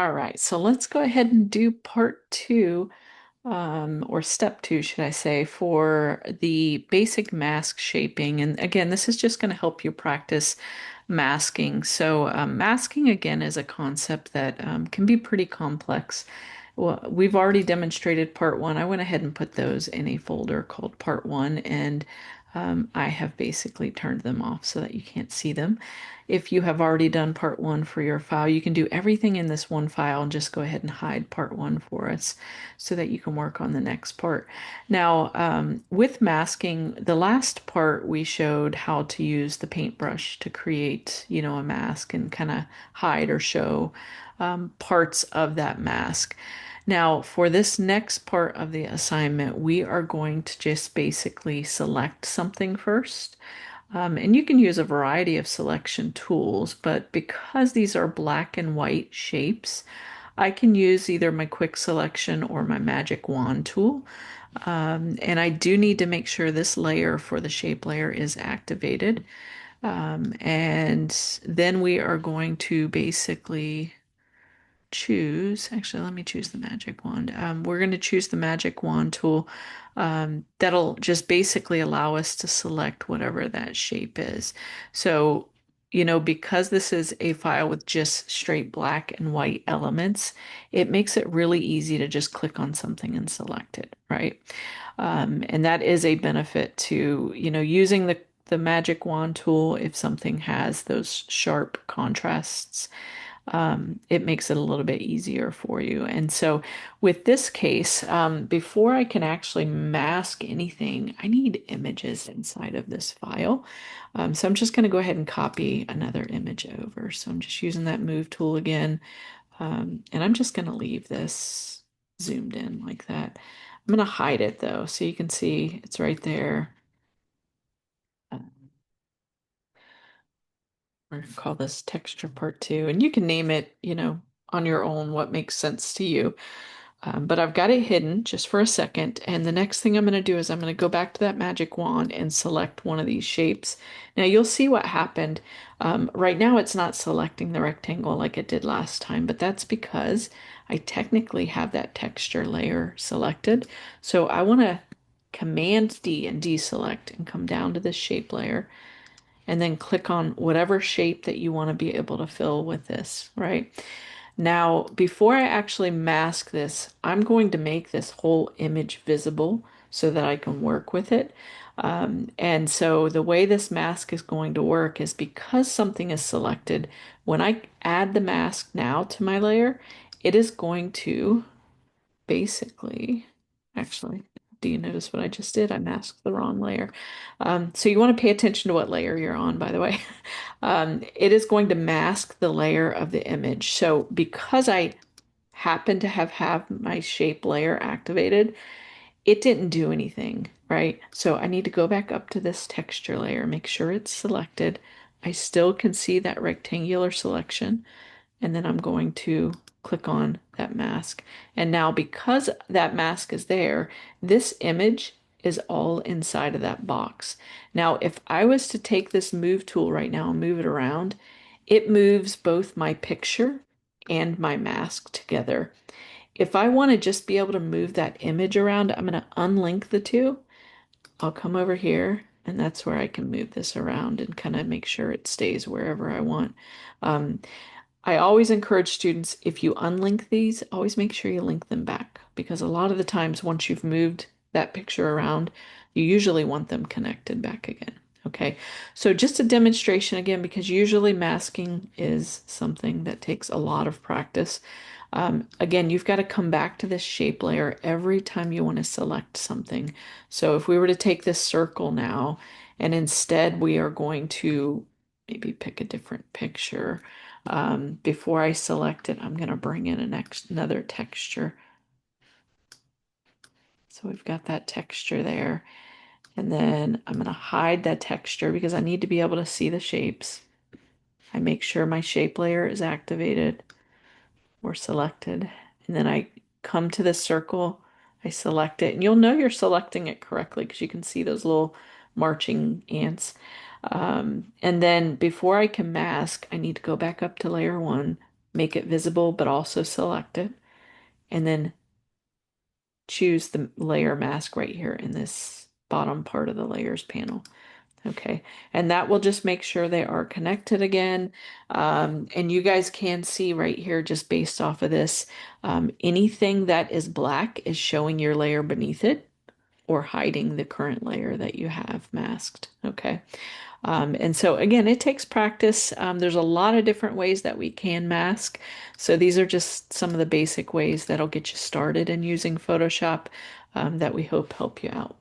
All right, so let's go ahead and do part two, or step two, should I say, for the basic mask shaping. And again, this is just going to help you practice masking. So, masking again is a concept that can be pretty complex. Well, we've already demonstrated part one. I went ahead and put those in a folder called part one, and I have basically turned them off so that you can't see them. If you have already done part one for your file, you can do everything in this one file and just go ahead and hide part one for us so that you can work on the next part. Now, with masking, the last part we showed how to use the paintbrush to create, a mask and kind of hide or show parts of that mask. Now, for this next part of the assignment, we are going to just basically select something first. And you can use a variety of selection tools, but because these are black and white shapes, I can use either my quick selection or my magic wand tool. And I do need to make sure this layer for the shape layer is activated. And then we are going to basically choose, actually, let me choose the magic wand. We're going to choose the magic wand tool. That'll just basically allow us to select whatever that shape is. So, because this is a file with just straight black and white elements, it makes it really easy to just click on something and select it, right? And that is a benefit to, using the magic wand tool if something has those sharp contrasts. It makes it a little bit easier for you. And so with this case, before I can actually mask anything, I need images inside of this file. So I'm just going to go ahead and copy another image over. So I'm just using that move tool again. And I'm just going to leave this zoomed in like that. I'm going to hide it though, so you can see it's right there. Uh, We're going to call this texture part two, and you can name it, on your own what makes sense to you. But I've got it hidden just for a second. And the next thing I'm going to do is I'm going to go back to that magic wand and select one of these shapes. Now you'll see what happened. Right now it's not selecting the rectangle like it did last time, but that's because I technically have that texture layer selected. So I want to Command D and deselect and come down to this shape layer and then click on whatever shape that you want to be able to fill with this, right? Now, before I actually mask this, I'm going to make this whole image visible so that I can work with it. And so the way this mask is going to work is because something is selected, when I add the mask now to my layer, it is going to basically, actually, do you notice what I just did? I masked the wrong layer. So you want to pay attention to what layer you're on, by the way. It is going to mask the layer of the image. So because I happen to have my shape layer activated, it didn't do anything, right? So I need to go back up to this texture layer, make sure it's selected. I still can see that rectangular selection and then I'm going to click on that mask. And now because that mask is there, this image is all inside of that box. Now, if I was to take this move tool right now and move it around, it moves both my picture and my mask together. If I want to just be able to move that image around, I'm going to unlink the two. I'll come over here and that's where I can move this around and kind of make sure it stays wherever I want. Um, I always encourage students, if you unlink these, always make sure you link them back because a lot of the times once you've moved that picture around, you usually want them connected back again. Okay, so just a demonstration again, because usually masking is something that takes a lot of practice. Again, you've got to come back to this shape layer every time you want to select something. So if we were to take this circle now, and instead we are going to maybe pick a different picture. Before I select it, I'm going to bring in another texture. So we've got that texture there. And then I'm going to hide that texture because I need to be able to see the shapes. I make sure my shape layer is activated or selected. And then I come to this circle, I select it, and you'll know you're selecting it correctly because you can see those little marching ants. And then before I can mask, I need to go back up to layer one, make it visible, but also select it, and then choose the layer mask right here in this bottom part of the layers panel. Okay, and that will just make sure they are connected again. And you guys can see right here, just based off of this, anything that is black is showing your layer beneath it or hiding the current layer that you have masked. Okay. And so again, it takes practice. There's a lot of different ways that we can mask. So these are just some of the basic ways that'll get you started in using Photoshop that we hope help you out.